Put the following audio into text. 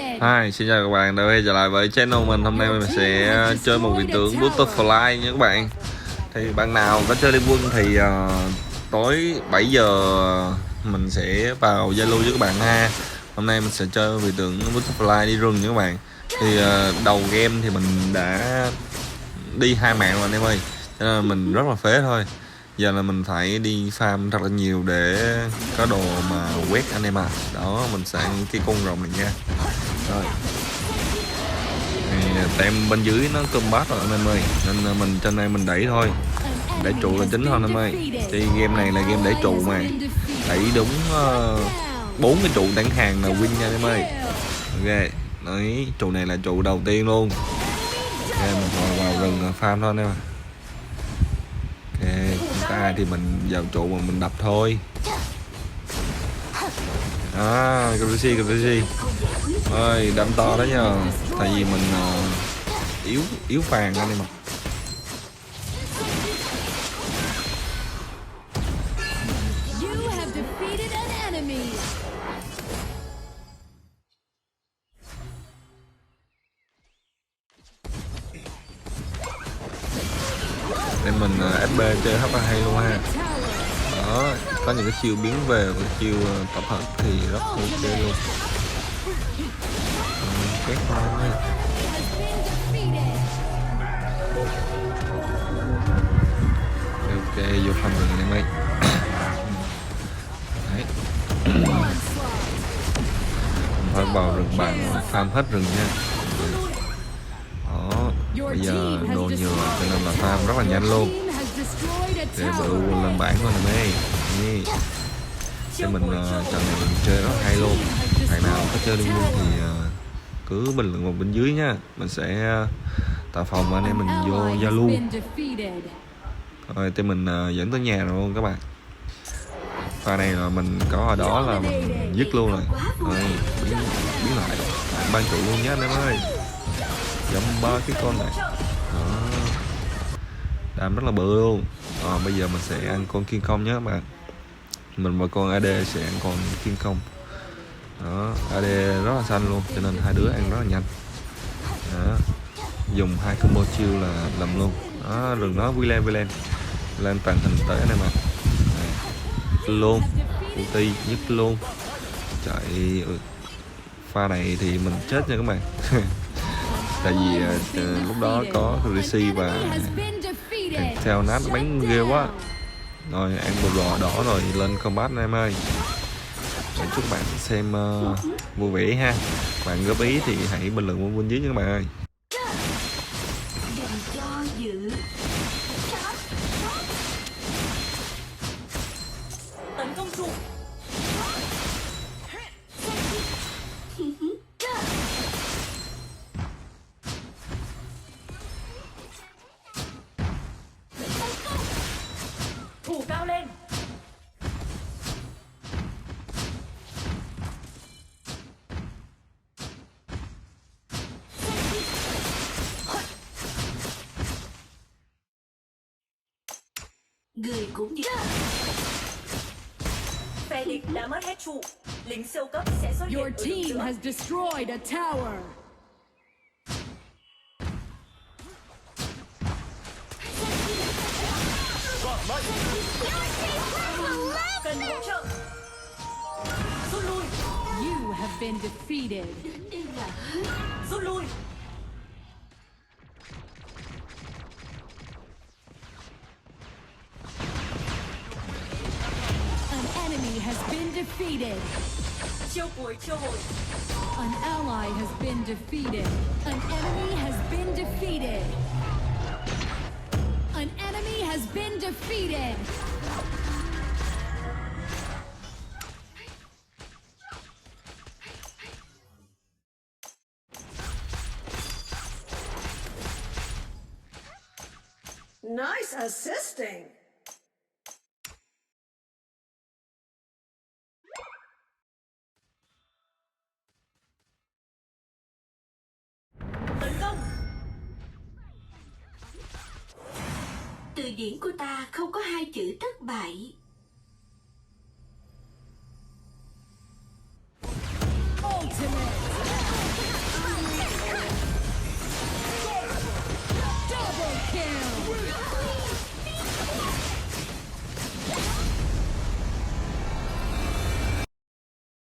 Hi, xin chào các bạn đã quay trở lại với channel mình. Hôm nay mình sẽ chơi một vị tướng Butterfly nha các bạn. Thì bạn nào có chơi Liên Quân thì tối 7 giờ mình sẽ vào Zalo với các bạn ha. Hôm nay mình sẽ chơi vị tướng Butterfly đi rừng nha các bạn. Thì đầu game thì mình đã đi 2 mạng rồi anh em ơi, cho nên là mình rất là phế thôi. Giờ là mình phải đi farm thật là nhiều để có đồ mà quét anh em à. Đó, mình sẽ ăn cái con rồng này nha. Rồi thì tem bên dưới nó combat rồi anh em ơi, nên mình trên đây mình đẩy thôi, đẩy trụ là chính thôi anh em ơi. Thì game này là game đẩy trụ mà, đẩy đúng 4 cái trụ đánh hàng là win nha anh em ơi. Ok, đấy, trụ này là trụ đầu tiên luôn. Ok, mình vào rừng farm thôi anh em. Ok, không có ai thì mình vào trụ mà mình đập thôi. Crazy ơi, đâm to đó nhờ, tại vì mình yếu phàn anh em ạ. Nên mình FB chơi rất là hay luôn ha. Đó, có những cái chiêu biến về và chiêu tập hợp thì rất ok luôn. Quét thôi. Ok, vô farm rừng này mày. Đấy. Phải vào rừng bạn farm hết rừng nha. Đó, bây giờ đồ nhiều cho nên là farm rất là nhanh luôn. Để bự lên bảng của anh em. Để mình trận này mình chơi rất hay luôn. Bạn nào có chơi Liên Quân thì cứ bình luận vào bên dưới nha, mình sẽ tạo phòng anh em mình vô Zalo. Rồi thì mình dẫn tới nhà rồi luôn các bạn. Pha này là mình có ở đó là mình dứt luôn rồi. Rồi biến lại ban trụ luôn nhé anh em ơi. Giống 3 cái con này. Đó, đam rất là bự luôn. Bây giờ mình sẽ ăn con King Kong nhé các bạn. Mình và con AD sẽ ăn con King Kong. Đó, AD rất là xanh luôn, cho nên hai đứa ăn rất là nhanh. Đó, dùng 2 combo chiêu là lầm luôn. Đó, rừng nó quy lên tàn hình tới anh em ạ. Luôn ulti nhất luôn. Chạy pha này thì mình chết nha các bạn. Tại vì lúc đó có Rishi và theo nát bánh ghê quá. Rồi ăn một lò đỏ rồi lên combat anh em ơi. Để chúc bạn xem vui vẻ ha. Bạn góp ý thì hãy bình luận bên dưới nha các bạn ơi. Thủ cao lên. Người cũng như Phe địch đã mất hết trụ. Lính siêu cấp sẽ xuất hiện Your ở đường team giữa. has destroyed a tower. Cần hỗ trợ. Rút lui. You have been defeated. Rút lui. An enemy has been defeated. Chiêu cuối chiêu hồi. An ally has been defeated. An enemy has been defeated. An enemy has been defeated. nice assisting. Tấn công. Từ điển của ta không có hai chữ thất bại. Ultimate.